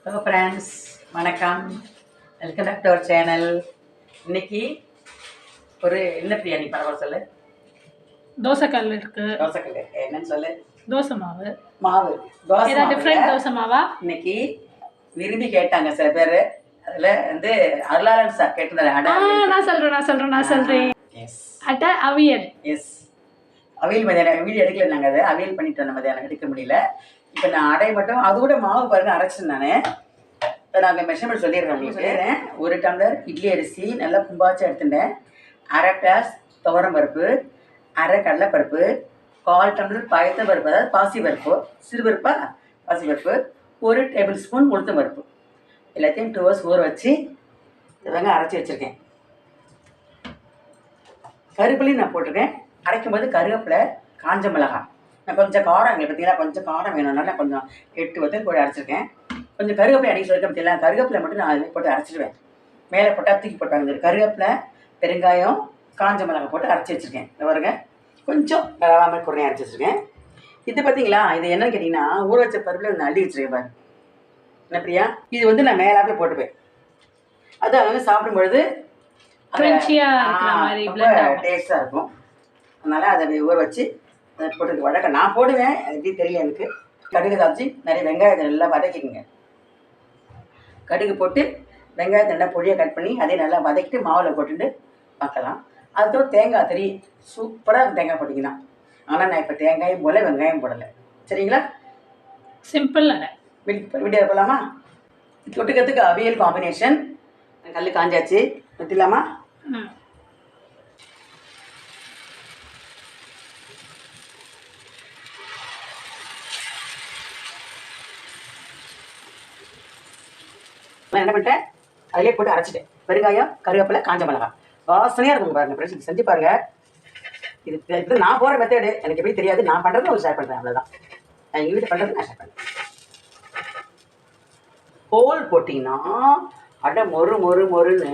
Hello friends, வணக்கம். Welcome back to our channel. இன்னைக்கு ஒரு என்ன பிரியாணி பரவாயில்ல சொல்லு. தோசைக்கல் இருக்கு. தோசைக்கல் என்னன்னு சொல்லு. தோசை மாவு தோசை டிஃப்ரெண்ட் தோசை மாவா இன்னைக்கு விரும்பி கேட்டாங்க சில பேர். அதில் வந்து அருளாளன் சார் கேட்டிருந்தாரு. நான் சொல்கிறேன். அட்டை அவியல். எஸ், அவியல் மதியானம் வீடியோ எடுக்கல. நாங்கள் அதை அவியல் பண்ணிட்டு வந்த மதியானம் எடுக்க முடியல. இப்போ நான் அடை மட்டும் அது கூட மாவு பாருங்க அரைச்சிட்டேன். நான் இப்போ நாங்கள் மெஷர்மெண்ட் சொல்லிடுறேன் உங்களுக்கு. ஒரு டம்ளர் இட்லி அரிசி நல்லா கும்பாச்சு எடுத்துட்டேன். அரை கிளாஸ் துவரம் பருப்பு, அரை கடலைப்பருப்பு, 1/4 டம்ளர் பயத்த பருப்பு, அதாவது பாசி பருப்பு, சிறுபருப்பா பாசி பருப்பு, 1 டேபிள் ஸ்பூன் உளுத்தம் பருப்பு, எல்லாத்தையும் 2 hours ஊற வச்சு இதாங்க அரைச்சி வச்சுருக்கேன். கருவேப்பிலையும் நான் போட்டிருக்கேன். அரைக்கும் போது கருவேப்பிலை, காஞ்ச மிளகாய், நான் கொஞ்சம் காரம் எங்களுக்கு பார்த்தீங்கன்னா கொஞ்சம் காரம் வேணும்னால கொஞ்சம் 8 வத்தல் போட்டு அரைச்சிருக்கேன். கொஞ்சம் கருவேப்பிலை அடிக்க சொல்லிக்க பார்த்தீங்களா, கருவேப்பிலை மட்டும் நான் அதில் போட்டு அரைச்சிடுவேன். மேலே போட்டால் தூக்கி போட்டாங்க. கருவேப்பிலை, பெருங்காயம், காஞ்ச மிளகாய் போட்டு அரைச்சி வச்சுருக்கேன். இதை பாருங்க, கொஞ்சம் கலவாமல் குறைய அரைச்சி வச்சுருக்கேன். இது பார்த்தீங்களா, இது என்னன்னு கேட்டிங்கன்னா ஊற வச்ச பருப்பில் நான் அள்ளி வச்சுருக்கேன் பாரு. என்ன பிரியா, இது வந்து நான் மேலாவே போட்டுப்பேன். அது அவங்க சாப்பிடும்பொழுது ரொம்ப டேஸ்ட்டாக இருக்கும். அதனால் அதை ஊற வச்சு அதை போட்டு வதக்க நான் போடுவேன். அது எப்படி தெரியல எனக்கு. கடுகு தாச்சி நிறைய வெங்காயத்தை நல்லா வதக்கிக்குங்க. கடுகு போட்டு வெங்காயத்தை நல்லா பொடியாக கட் பண்ணி அதே நல்லா வதக்கிட்டு மாவில் போட்டுட்டு பார்க்கலாம். அதுக்கப்புறம் தேங்காய் தறி சூப்பராக தேங்காய் போட்டிங்கன்னா. ஆனால் நான் இப்போ தேங்காயும் போல வெங்காயம் போடலை. சரிங்களா, சிம்பிள். வீடியோ போகலாமா? தொட்டுக்கிறதுக்கு அவியல் காம்பினேஷன். கல் காஞ்சாச்சு, ஊற்றிடலாமா? நான் என்ன பண்ணிட்டேன், அதிலே போட்டு அரைச்சிட்டேன். பெருங்காயம், கருவேப்பிலை, காஞ்ச மிளகாய் வாசனையாக இருக்கும் பாருங்க. ஃப்ரெண்ட்ஸ் செஞ்சு பாருங்க. இது நான் போகிற மெத்தேடு எனக்கு எப்படி தெரியாது. நான் பண்ணுறது உங்களுக்கு ஷேர் பண்ணுறேன், அவ்வளோதான். நான் எங்கள் வீட்டு பண்ணுறது நான் ஷேர் பண்ணுறேன். ஹோல் போட்டிங்கன்னா அடை மொறு மொறு மொறுன்னு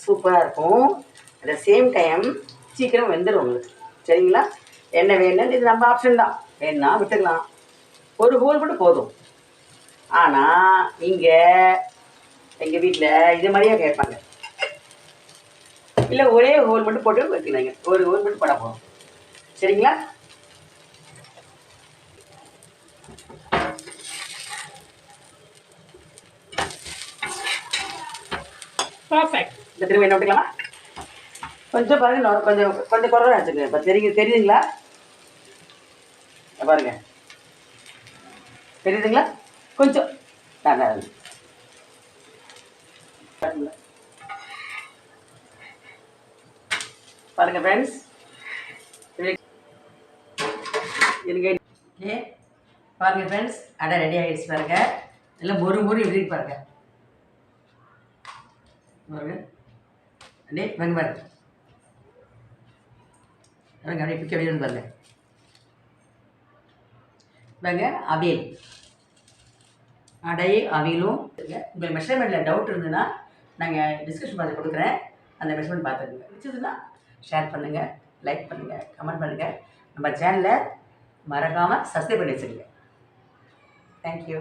சூப்பராக இருக்கும். அட் த சேம் டைம் சீக்கிரம் வெந்துடும் உங்களுக்கு. சரிங்களா, என்ன வேணும்னு இது நம்ம ஆப்ஷன் தான். வேணுன்னா விட்டுக்கலாம். ஒரு ஹோல் மட்டும் போதும். ஆனால் இங்கே எங்கள் வீட்டில் இது மாதிரியே கேட்பாங்க. இல்லை ஒரே ஹோல் மட்டும் போட்டு வைக்கலாங்க. ஒரு ஹோல் மட்டும் போட போதும். சரிங்களா, பர்ஃபெக்ட். இந்த திரும்ப என்ன விட்டுக்கலாமா? கொஞ்சம் பாருங்க, கொஞ்சம் கொஞ்சம் குறைவாக வச்சுக்கோங்க. இப்போ தெரியுதுங்களா பாருங்க, தெரியுதுங்களா? கொஞ்சம் பாருங்க ஃப்ரெண்ட்ஸ். பாருங்க ஃப்ரெண்ட்ஸ், அடை ரெடி ஆகிடுச்சு பாருங்க. எல்லாம் மொறு மொறு எப்படி பாருங்க. பாருங்க அப்படியே வாங்க பாருங்க. பாருங்க அப்படியே பிக்க வேணும்னு பாருங்க. வாங்க அவியல், அடை அவியலும். உங்களுக்கு மெஷர்மெண்ட்டில் டவுட் இருந்ததுன்னா நாங்கள் டிஸ்கிரிப்ஷன் பாக்ஸில் கொடுக்குறேன். அந்த மெஷர்மெண்ட் பார்த்துக்குங்க. பிடிச்சதுன்னா ஷேர் பண்ணுங்கள், லைக் பண்ணுங்கள், கமெண்ட் பண்ணுங்கள். நம்ம சேனலை மறக்காமல் சப்ஸ்கிரைப் பண்ணி வச்சுருங்க. தேங்க்யூ.